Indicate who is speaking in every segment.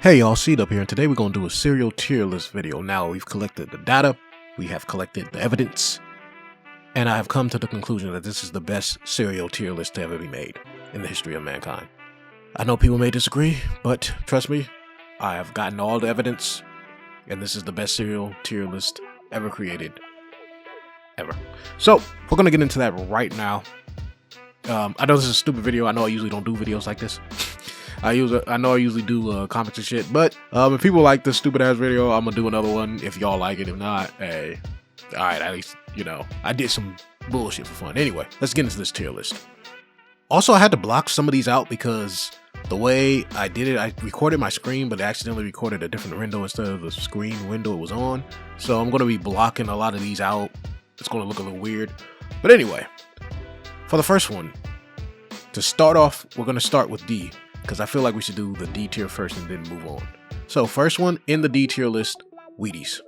Speaker 1: Hey y'all, Seed up here, and today we're going to do a cereal tier list video. Now we've collected the data, we have collected the evidence, and I have come to the conclusion that this is the best cereal tier list to ever be made in the history of mankind. I know people may disagree, but trust me, I have gotten all the evidence, and this is the best cereal tier list ever created. Ever. So, we're going to get into that right now. I know this is a stupid video. I know I usually don't do videos like this. I know I usually do comics and shit, but if people like this stupid ass video, I'm gonna do another one. If y'all like it, if not, hey, all right, at least I did some bullshit for fun. Anyway, let's get into this tier list. Also, I had to block some of these out because the way I did it, I recorded my screen, but I accidentally recorded a different window instead of the screen window it was on. So I'm gonna be blocking a lot of these out. It's gonna look a little weird, but anyway, for the first one, to start off, we're gonna start with D, because I feel like we should do the D tier first and then move on. So first one in the D tier list, Wheaties.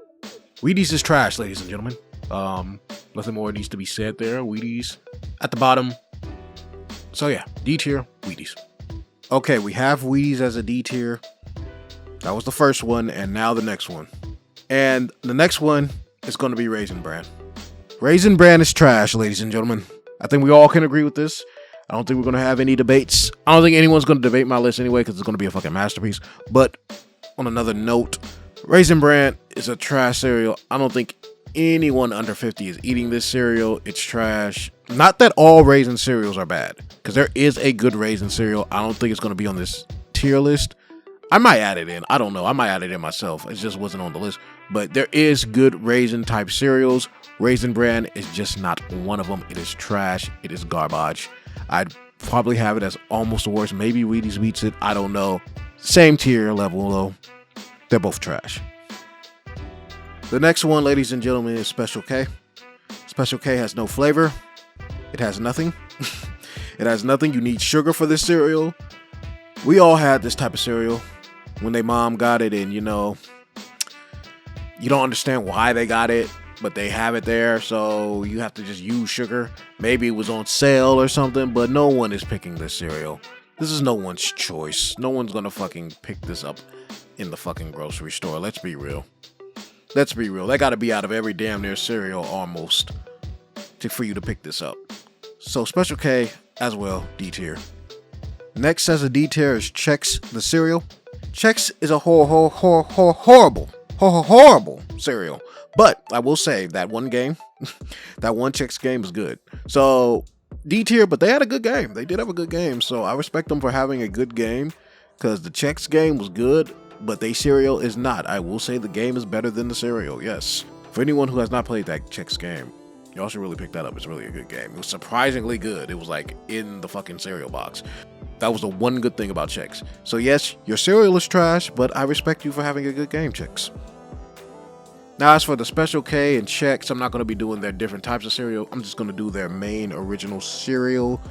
Speaker 1: Wheaties is trash, ladies and gentlemen. Nothing more needs to be said there. Wheaties at the bottom. So yeah, D tier, Wheaties. Okay, we have Wheaties as a D tier. That was the first one, and now the next one. And the next one is going to be Raisin Bran. Raisin Bran is trash, ladies and gentlemen. I think we all can agree with this. I don't think we're going to have any debates. I don't think anyone's going to debate my list anyway, because it's going to be a fucking masterpiece. But on another note, Raisin Bran is a trash cereal. I don't think anyone under 50 is eating this cereal. It's trash. Not that all raisin cereals are bad, because there is a good raisin cereal. I don't think it's going to be on this tier list. I might add it in. I don't know. I might add it in myself. It just wasn't on the list. But there is good raisin type cereals. Raisin Bran is just not one of them. It is trash. It is garbage. I'd probably have it as almost the worst. Maybe Wheaties beats it. I don't know. Same tier level though. They're both trash. The next one, ladies and gentlemen, is Special K. Special K has no flavor. It has nothing. It has nothing. You need sugar for this cereal. We all had this type of cereal when their mom got it, and you don't understand why they got it, but they have it there, so you have to just use sugar. Maybe it was on sale or something, but no one is picking this cereal. This is no one's choice. No one's gonna fucking pick this up in the fucking grocery store. Let's be real. Let's be real. They gotta be out of every damn near cereal almost for you to pick this up. So Special K as well, D tier. Next as a D tier is Chex the cereal. Chex is a horrible cereal. But I will say that one game, that one Chex game is good. So D tier, but they had a good game. They did have a good game. So I respect them for having a good game, because the Chex game was good, but their cereal is not. I will say the game is better than the cereal. Yes. For anyone who has not played that Chex game, y'all should really pick that up. It's really a good game. It was surprisingly good. It was like in the fucking cereal box. That was the one good thing about Chex. So yes, your cereal is trash, but I respect you for having a good game, Chex. Now, as for the Special K and Chex, I'm not going to be doing their different types of cereal. I'm just going to do their main original cereal,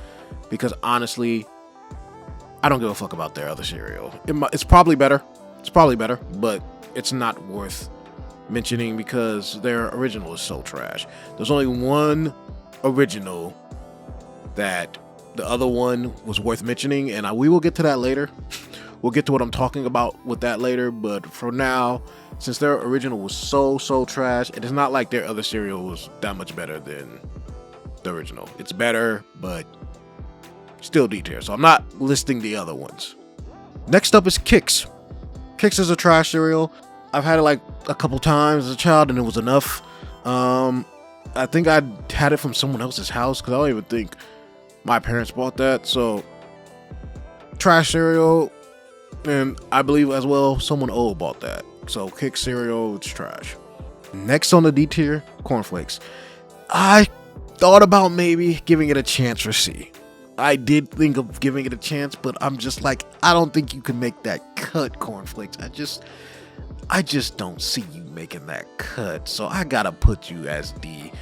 Speaker 1: because honestly, I don't give a fuck about their other cereal. It's probably better. It's probably better, but it's not worth mentioning because their original is so trash. There's only one original that the other one was worth mentioning, and we will get to that later. We'll get to what I'm talking about with that later, but for now, since their original was so trash, it is not like their other cereal was that much better than the original. It's better, but still D tier, so I'm not listing the other ones. Next up is Kix. Kix is a trash cereal. I've had it like a couple times as a child, and it was enough. I think I had it from someone else's house, because I don't even think my parents bought that. So trash cereal, and I believe as well someone old bought that. So Kix cereal, it's trash. Next on the D tier, cornflakes. I thought about maybe giving it a chance for C. I did think of giving it a chance, but I'm just like, I don't think you can make that cut, cornflakes. I just don't see you making that cut. So I gotta put you as D.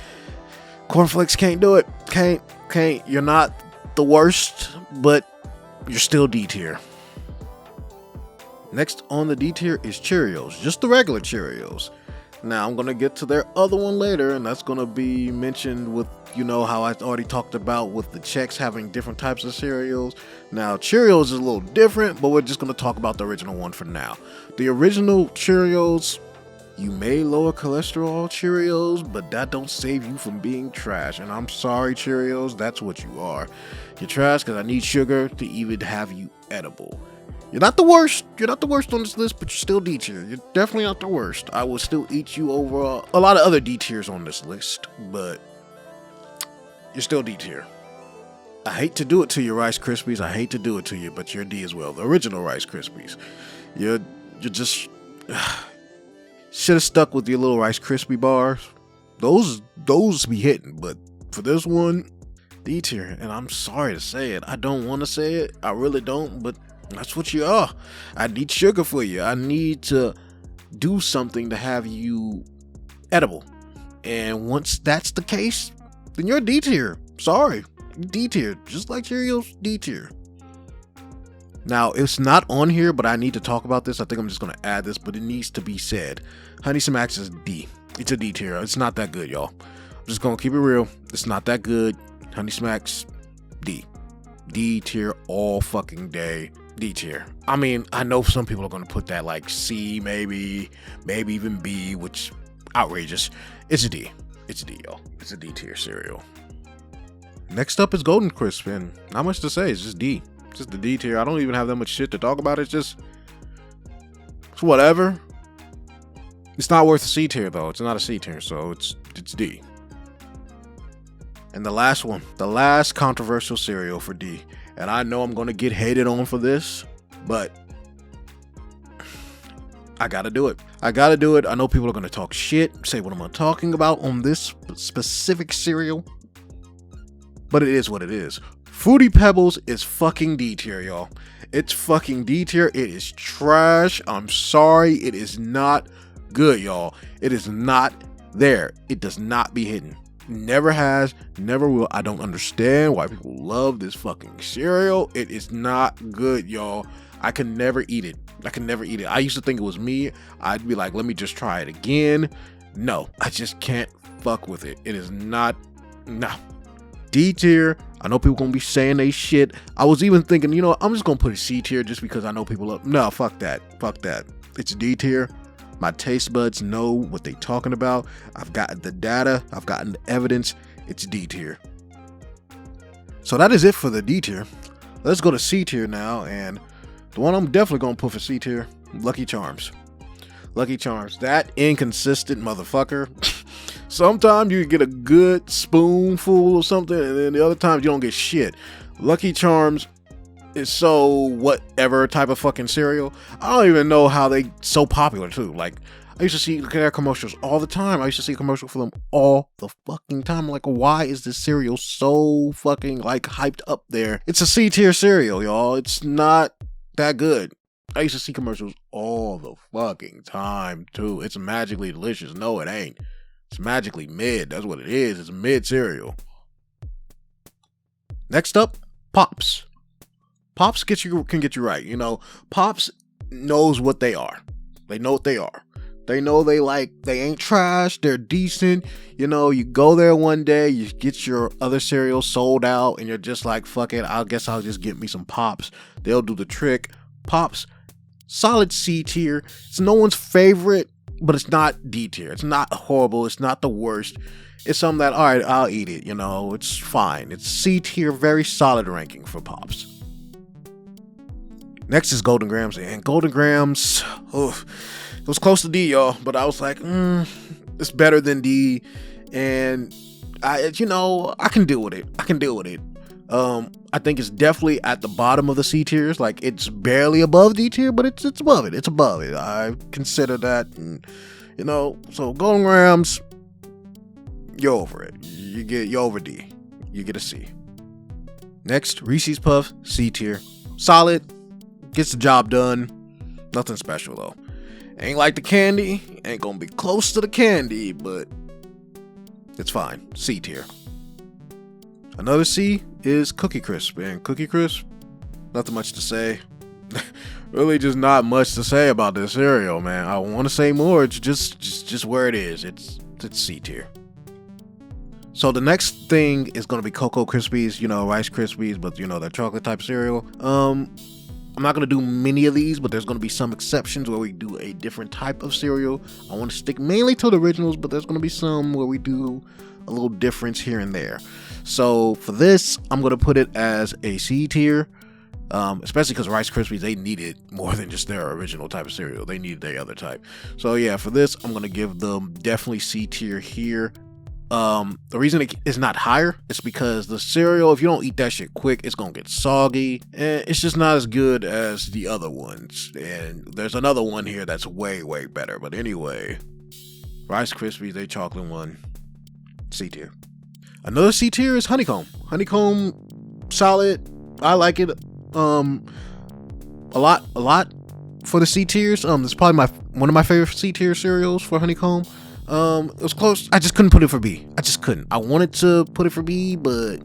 Speaker 1: Cornflakes can't do it. Can't. You're not the worst, but you're still D tier. Next on the D tier is Cheerios. Just the regular Cheerios. Now I'm gonna get to their other one later, and that's gonna be mentioned with, you know, how I already talked about with the Chex having different types of cereals. Now Cheerios is a little different, but we're just gonna talk about the original one for now. The original Cheerios, you may lower cholesterol Cheerios, but that don't save you from being trash. And I'm sorry, Cheerios, that's what you are. You're trash because I need sugar to even have you edible. You're not the worst. You're not the worst on this list, but you're still D tier. You're definitely not the worst. I will still eat you over a lot of other D tiers on this list, but you're still D tier. I hate to do it to your Rice Krispies. I hate to do it to you, but you're D as well. The original Rice Krispies. You're just should have stuck with your little Rice Krispie bars. Those be hitting, but for this one, D tier. And I'm sorry to say it. I don't want to say it. I really don't, but that's what you are. I need sugar for you. I need to do something to have you edible. And once that's the case, then you're D tier. Sorry. D tier. Just like Cheerios, D tier. Now, it's not on here, but I need to talk about this. I think I'm just going to add this, but it needs to be said. Honey Smacks is D. It's a D tier. It's not that good, y'all. I'm just going to keep it real. It's not that good. Honey Smacks, D. D tier all fucking day. D tier. I mean, I know some people are going to put that like C, maybe even B, which outrageous. It's a D. It's a D, y'all. It's a D tier cereal. Next up is Golden Crisp, and not much to say. It's just D. It's just the D tier. I don't even have that much shit to talk about. It's whatever. It's not worth a C tier though. It's not a C tier, so it's D. And the last one, the last controversial cereal for D. And I know I'm going to get hated on for this, but I got to do it. I got to do it. I know people are going to talk shit, say what I'm talking about on this specific cereal, but it is what it is. Fruity Pebbles is fucking D tier, y'all. It's fucking D tier. It is trash. I'm sorry. It is not good, y'all. It is not there. It does not be hidden. Never has, never will. I don't understand why people love this fucking cereal. It is not good, y'all. I can never eat it. I used to think it was me. I'd be like, let me just try it again. No, I just can't fuck with it. It is not, nah. D tier. I know people gonna be saying they shit. I was even thinking, you know, I'm just gonna put a C tier just because I know people love. No, fuck that. It's D tier. My taste buds know what they talking about. I've gotten the data. I've gotten the evidence. It's D tier. So that is it for the D tier. Let's go to C tier now. And the one I'm definitely going to put for C tier, Lucky Charms. Lucky Charms. That inconsistent motherfucker. Sometimes you get a good spoonful or something, and then the other times you don't get shit. Lucky Charms is so whatever type of fucking cereal. I don't even know how they so popular too. Like, I used to see their commercials all the time. I used to see a commercial for them all the fucking time. Like, why is this cereal so fucking like hyped up there? It's a C tier cereal, y'all. It's not that good. I used to see commercials all the fucking time too. It's magically delicious. No, it ain't. It's magically mid. That's what it is. It's a mid cereal. Next up, Pops. Pops can get you right. You know, Pops knows what they are. They know what they are. They know they ain't trash. They're decent. You know, you go there one day, you get your other cereal sold out, and you're just like, fuck it, I guess I'll just get me some Pops. They'll do the trick. Pops, solid C tier. It's no one's favorite, but it's not D tier. It's not horrible. It's not the worst. It's something that, all right, I'll eat it. You know, it's fine. It's C tier, very solid ranking for Pops. Next is Golden Grahams, and Golden Grahams, it was close to D, y'all, but I was like, it's better than D, and I can deal with it. I think it's definitely at the bottom of the C tiers. Like, it's barely above D tier, but it's above it. It's above it. I consider that, and, you know, so Golden Grahams, you're over it. You're over D. You get a C. Next, Reese's Puffs, C tier, solid. Gets the job done. Nothing special though. Ain't like the candy. Ain't gonna be close to the candy, but it's fine. C tier. Another C is Cookie Crisp. And Cookie Crisp, nothing much to say. really just not much to say about this cereal, man. I want to say more. It's just where it is. It's C tier. So the next thing is gonna be Cocoa Krispies, Rice Krispies, but they're chocolate type cereal. I'm not gonna do many of these, but there's gonna be some exceptions where we do a different type of cereal. I want to stick mainly to the originals, but there's gonna be some where we do a little difference here and there. So for this, I'm gonna put it as a C tier, especially because Rice Krispies, they needed more than just their original type of cereal. They needed their other type. So yeah, for this, I'm gonna give them definitely C tier here. The reason it is not higher is because the cereal, if you don't eat that shit quick, it's gonna get soggy, and it's just not as good as the other ones. And there's another one here that's way, way better. But anyway, Rice Krispies, they chocolate one, C tier. Another C tier is Honeycomb. Honeycomb, solid. I like it. A lot for the C tiers. It's probably one of my favorite C tier cereals for Honeycomb. It was close. I just couldn't put it for B. I just couldn't. I wanted to put it for B, but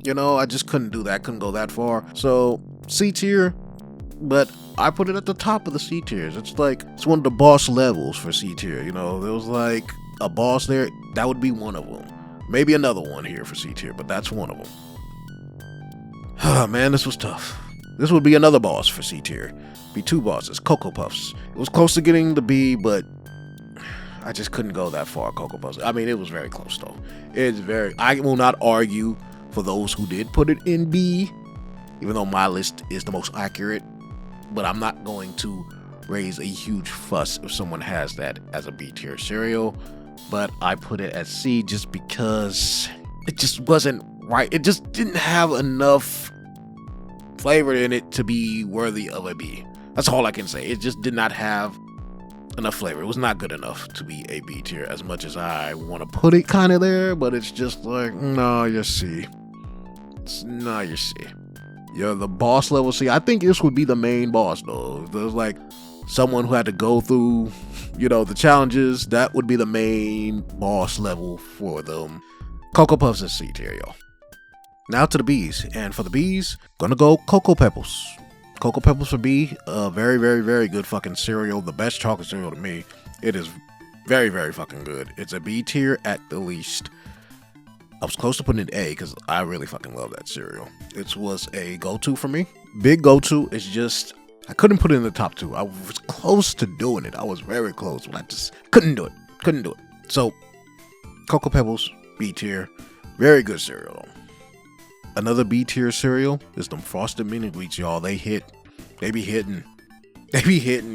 Speaker 1: I just couldn't do that. Couldn't go that far. So C tier, but I put it at the top of the C tiers. It's one of the boss levels for C tier. There was like a boss there. That would be one of them. Maybe another one here for C tier, but that's one of them. Oh man, this was tough. This would be another boss for C tier. Be two bosses. Cocoa Puffs. It was close to getting the B, but I just couldn't go that far, Cocoa Puffs. I mean, it was very close, though. I will not argue for those who did put it in B, even though my list is the most accurate, but I'm not going to raise a huge fuss if someone has that as a B tier cereal, but I put it at C just because it just wasn't right. It just didn't have enough flavor in it to be worthy of a B. That's all I can say. It just did not have enough flavor. It was not good enough to be a B tier, as much as I want to put it kind of there, but it's just like, no, you're C. You're C. You're the boss level C. I think this would be the main boss, though. If there's like someone who had to go through, the challenges, that would be the main boss level for them. Cocoa Puffs is C tier, y'all. Now to the B's, and for the B's, gonna go Cocoa Pebbles. Cocoa Pebbles for B, very, very, very good fucking cereal. The best chocolate cereal to me. It is very, very fucking good. It's a B tier at the least. I was close to putting it A because I really fucking love that cereal. It was a go-to for me. Big go-to. It's just, I couldn't put it in the top two. I was close to doing it. I was very close, but I just couldn't do it. So, Cocoa Pebbles, B tier. Very good cereal. Another B tier cereal is them Frosted Mini Wheats, y'all. They be hitting.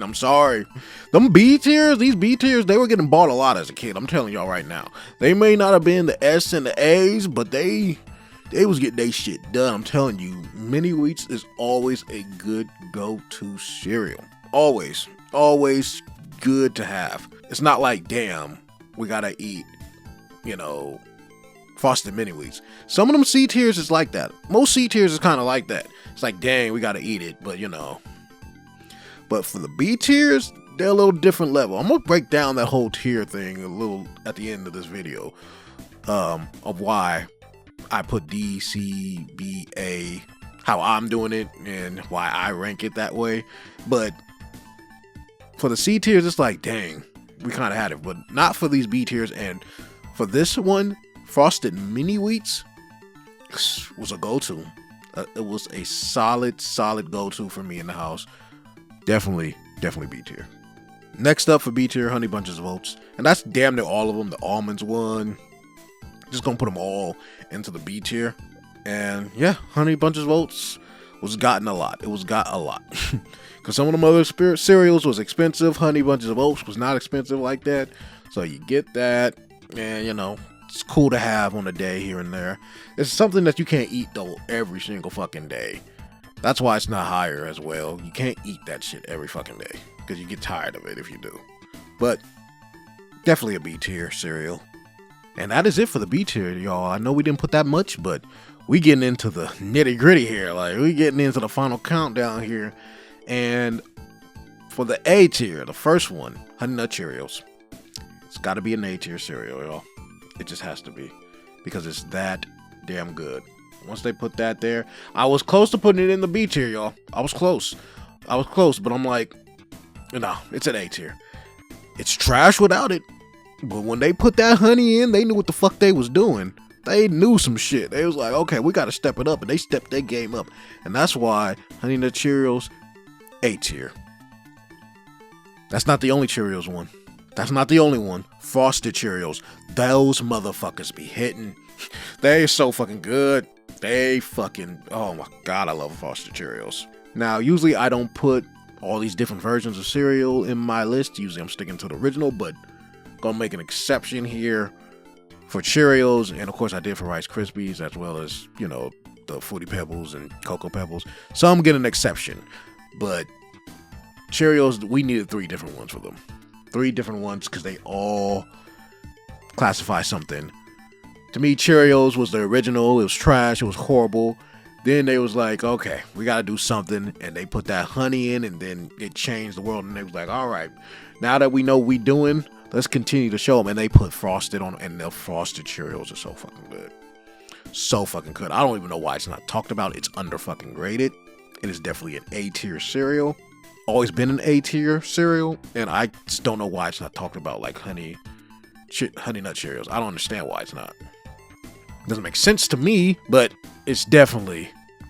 Speaker 1: I'm sorry. Them B tiers, these B tiers, they were getting bought a lot as a kid. I'm telling y'all right now. They may not have been the S and the A's, but they was getting their shit done. I'm telling you, Mini Wheats is always a good go-to cereal. Always good to have. It's not like, damn, we gotta eat, Frosted Mini Wheats. Some of them C tiers is like that. Most C tiers is kind of like that. It's like, dang, we gotta eat it, but But for the B tiers, they're a little different level. I'm gonna break down that whole tier thing a little at the end of this video, of why I put D, C, B, A, how I'm doing it, and why I rank it that way. But for the C tiers, it's like, dang, we kind of had it, but not for these B tiers. And for this one, Frosted Mini Wheats was a go-to. It was a solid go-to for me in the house. Definitely B tier. Next up for B tier, Honey Bunches of Oats. And that's damn near all of them. The almonds one. Just gonna put them all into the B tier. And yeah, Honey Bunches of Oats was gotten a lot. It was got a lot. Because some of them other cereals was expensive. Honey Bunches of Oats was not expensive like that. So you get that. And it's cool to have on a day here and there. It's something that you can't eat though every single fucking day. That's why it's not higher as well. You can't eat that shit every fucking day because you get tired of it if you do. But definitely a B tier cereal. And that is it for the B tier, y'all. I know we didn't put that much, but we getting into the nitty gritty here. Like, we getting into the final countdown here. And for the A tier, the first one, Honey Nut Cheerios. It's got to be an A tier cereal, y'all. It just has to be, because it's that damn good. Once they put that there, I was close to putting it in the B tier, y'all. I was close. I was close, but I'm like, no, it's an A tier. It's trash without it. But when they put that honey in, they knew what the fuck they was doing. They knew some shit. They was like, okay, we got to step it up. And they stepped their game up. And that's why Honey Nut Cheerios, A tier. That's not the only Cheerios one. That's not the only one. Frosted Cheerios. Those motherfuckers be hitting. They so fucking good. They fucking, oh my God, I love Frosted Cheerios. Now, usually I don't put all these different versions of cereal in my list. Usually I'm sticking to the original, but gonna make an exception here for Cheerios, and of course I did for Rice Krispies, as well as, you know, the Fruity Pebbles and Cocoa Pebbles. So I'm getting an exception, but Cheerios, we needed 3 different ones for them. 3 different ones, because they all classify something. To me, Cheerios was the original. It was trash. It was horrible. Then they was like, okay, we got to do something. And they put that honey in, and then it changed the world. And they was like, all right, now that we know what we doing, let's continue to show them. And they put Frosted on, and the Frosted Cheerios are so fucking good. So fucking good. I don't even know why it's not talked about. It's under fucking graded. It is definitely an A tier cereal. Always been an A tier cereal. And I just don't know why it's not talked about like Honey Nut Cheerios. I don't understand why it's not. Doesn't make sense to me, but it's definitely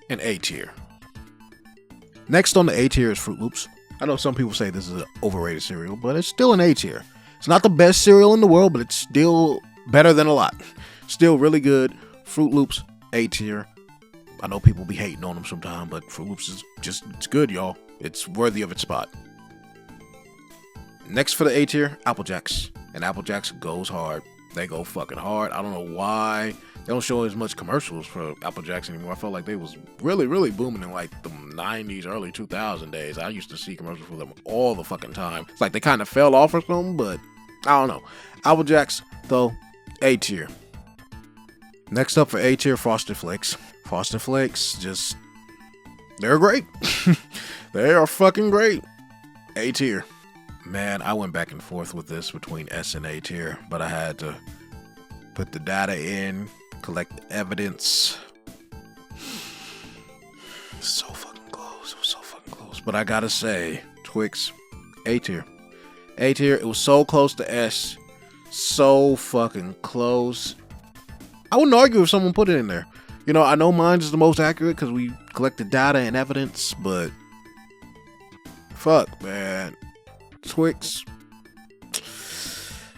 Speaker 1: an A tier. Next on the A tier is Froot Loops. I know some people say this is an overrated cereal, but it's still an A tier. It's not the best cereal in the world, but it's still better than a lot. Still really good. Froot Loops, A tier. I know people be hating on them sometimes, but Froot Loops is just, it's good, y'all. It's worthy of its spot. Next for the A tier, Apple Jacks. And Apple Jacks goes hard. They go fucking hard. I don't know why they don't show as much commercials for Apple Jacks anymore. I felt like they was really, really booming in like the 90s, early 2000 days. I used to see commercials for them all the fucking time. It's like they kind of fell off or something, but I don't know. Apple Jacks, though, A tier. Next up for A tier, Frosted Flakes. Frosted Flakes, just, they're great. They are fucking great. A tier. Man, I went back and forth with this between S and A tier, but I had to put the data in, collect evidence. So fucking close. It was so fucking close. But I gotta say, Twix, A tier. A tier, it was so close to S. So fucking close. I wouldn't argue if someone put it in there. You know, I know mine is the most accurate because we collected data and evidence, but fuck, man. Twix,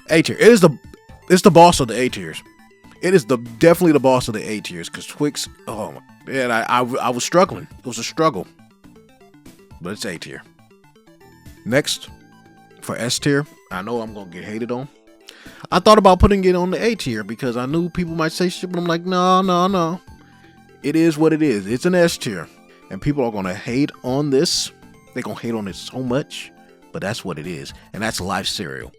Speaker 1: A tier. It's the boss of the A tiers. It is definitely the boss of the A tiers because Twix. Oh man, I was struggling. It was a struggle, but it's A tier. Next for S tier, I know I'm gonna get hated on. I thought about putting it on the A tier because I knew people might say shit, but I'm like, no. It is what it is. It's an S tier, and people are gonna hate on this. They're gonna hate on it so much. But that's what it is, and that's Life cereal.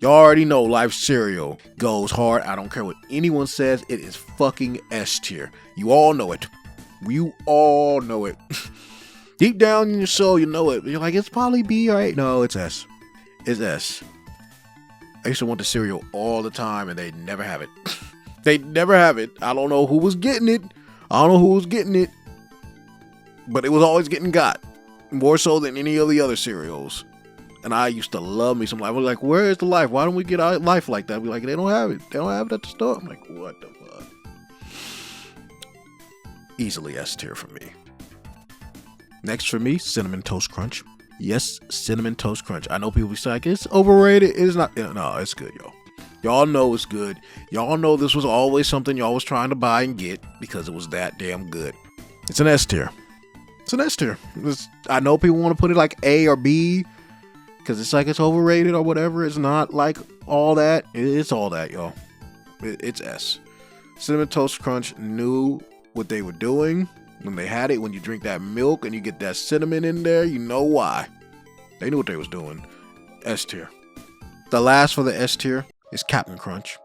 Speaker 1: Y'all already know Life cereal goes hard. I don't care what anyone says. It is fucking S tier. You all know it. You all know it. Deep down in your soul, you know it. You're like, it's probably B, right? No, it's S. It's S. I used to want the cereal all the time, and they never have it. They never have it. I don't know who was getting it. But it was always getting got. More so than any of the other cereals. And I used to love me some Life. I was like, where is the Life? Why don't we get our Life like that? Be like, they don't have it. They don't have it at the store. I'm like, what the fuck? Easily S tier for me. Next for me, Cinnamon Toast Crunch. Yes, Cinnamon Toast Crunch. I know people be like, it's overrated. It's not. No, it's good, y'all. Y'all know it's good. Y'all know this was always something y'all was trying to buy and get because it was that damn good. It's an S tier. It's an S tier. I know people want to put it like A or B, because it's like it's overrated or whatever. It's not like all that. It's all that, y'all. It's S. Cinnamon Toast Crunch knew what they were doing when they had it. When you drink that milk and you get that cinnamon in there, you know why. They knew what they was doing. S tier. The last for the S tier is Captain Crunch.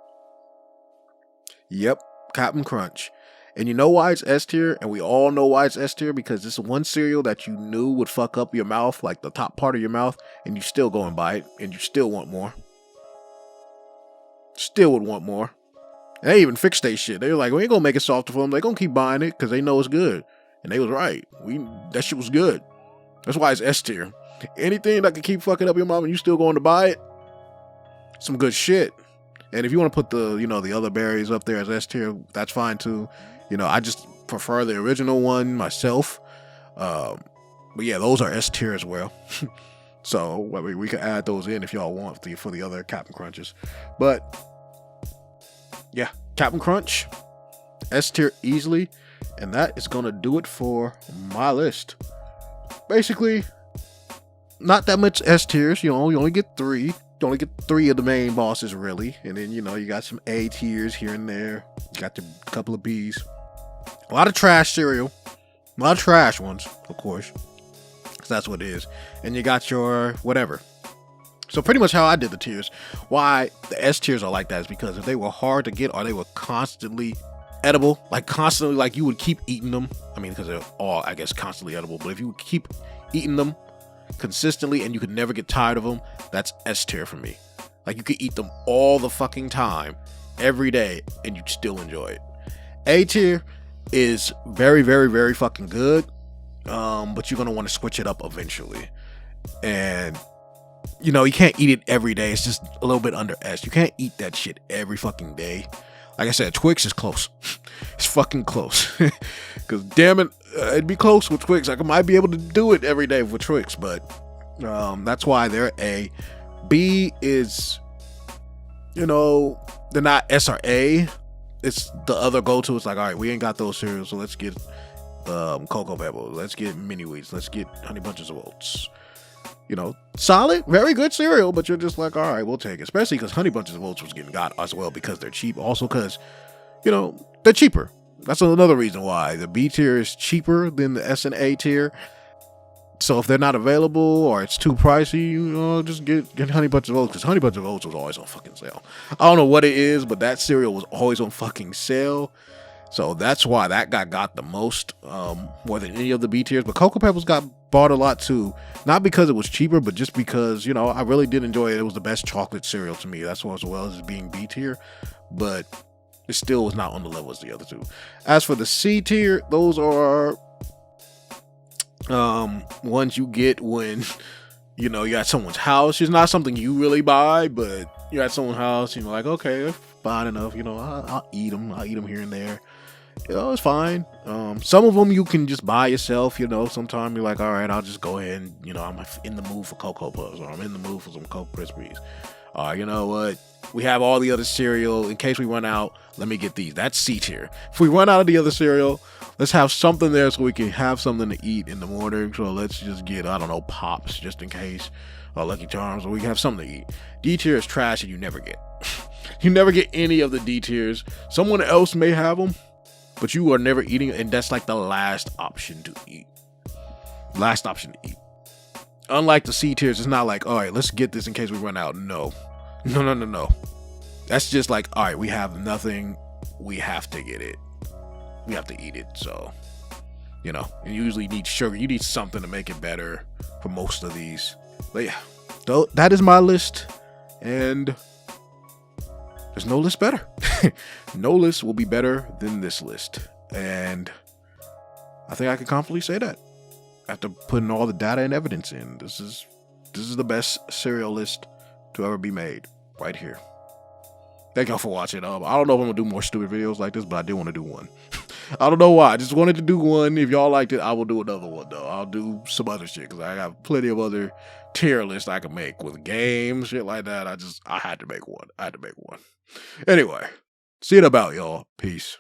Speaker 1: Yep, Captain Crunch. And you know why it's S tier? And we all know why it's S tier, because it's one cereal that you knew would fuck up your mouth, like the top part of your mouth, and you still go and buy it, and you still want more. Still would want more. And they even fixed their shit. They were like, we ain't gonna make it softer for them. They gonna keep buying it because they know it's good. And they was right. That shit was good. That's why it's S tier. Anything that can keep fucking up your mom and you still going to buy it, some good shit. And if you want to put the other berries up there as S tier, that's fine too. I just prefer the original one myself. But yeah, those are S tier as well. So we can add those in if y'all want for the other Captain Crunches. But yeah, Captain Crunch, S tier easily. And that is going to do it for my list. Basically, not that much S tiers. You only get 3. You only get 3 of the main bosses, really. And then, you got some A tiers here and there. You got a couple of Bs. A lot of trash cereal. A lot of trash ones, of course. Because that's what it is. And you got your whatever. So pretty much how I did the tiers. Why the S tiers are like that is because if they were hard to get or they were constantly edible, constantly, you would keep eating them. I mean, because they're all, I guess, constantly edible. But if you would keep eating them consistently and you could never get tired of them, that's S tier for me. You could eat them all the fucking time, every day, and you'd still enjoy it. A tier is very, very, very fucking good. But you're gonna want to switch it up eventually. And you can't eat it every day. It's just a little bit under S. You can't eat that shit every fucking day. Like I said, Twix is close. It's fucking close. Because damn it, it'd be close with Twix. I might be able to do it every day with Twix, but that's why they're A. B is, they're not S or A. It's the other go-to. It's all right, we ain't got those cereals, so let's get Cocoa Pebbles. Let's get Mini Wheats. Let's get Honey Bunches of Oats. Solid, very good cereal, but you're just all right, we'll take it. Especially because Honey Bunches of Oats was getting got as well because they're cheap. Also because, they're cheaper. That's another reason why the B tier is cheaper than the S and A tier. So if they're not available or it's too pricey, just get Honey Bunches of Oats because Honey Bunches of Oats was always on fucking sale. I don't know what it is, but that cereal was always on fucking sale. So that's why that got the most, more than any of the B tiers. But Cocoa Pebbles got bought a lot too. Not because it was cheaper, but just because, I really did enjoy it. It was the best chocolate cereal to me. That's as well as being B tier. But it still was not on the level as the other two. As for the C tier, those are ones you get when, you're at someone's house. It's not something you really buy, but you're at someone's house. Okay, they're fine enough. I'll eat them. I'll eat them here and there. It's fine. Some of them you can just buy yourself. Sometimes you're all right, I'll just go ahead and, I'm in the mood for Cocoa Puffs or I'm in the mood for some Cocoa Krispies. You know what? We have all the other cereal. In case we run out, let me get these. That's C tier. If we run out of the other cereal, let's have something there so we can have something to eat in the morning. So let's just get, Pops just in case. Or Lucky Charms, or we can have something to eat. D tier is trash and you never get. You never get any of the D tiers. Someone else may have them, but you are never eating, and that's the last option to eat. Last option to eat. Unlike the C tiers, it's not all right, let's get this in case we run out. No. That's just all right, we have nothing. We have to get it. We have to eat it. So, you usually need sugar. You need something to make it better for most of these. But yeah, that is my list. And there's no list better. No list will be better than this list. And I think I can confidently say that after putting all the data and evidence in. This is the best cereal list to ever be made right here. Thank y'all for watching. I don't know if I'm gonna do more stupid videos like this, but I did want to do one. I don't know why. I just wanted to do one. If y'all liked it, I will do another one though. I'll do some other shit because I got plenty of other tier lists I can make with games, shit like that. I had to make one. Anyway, see it about y'all. Peace.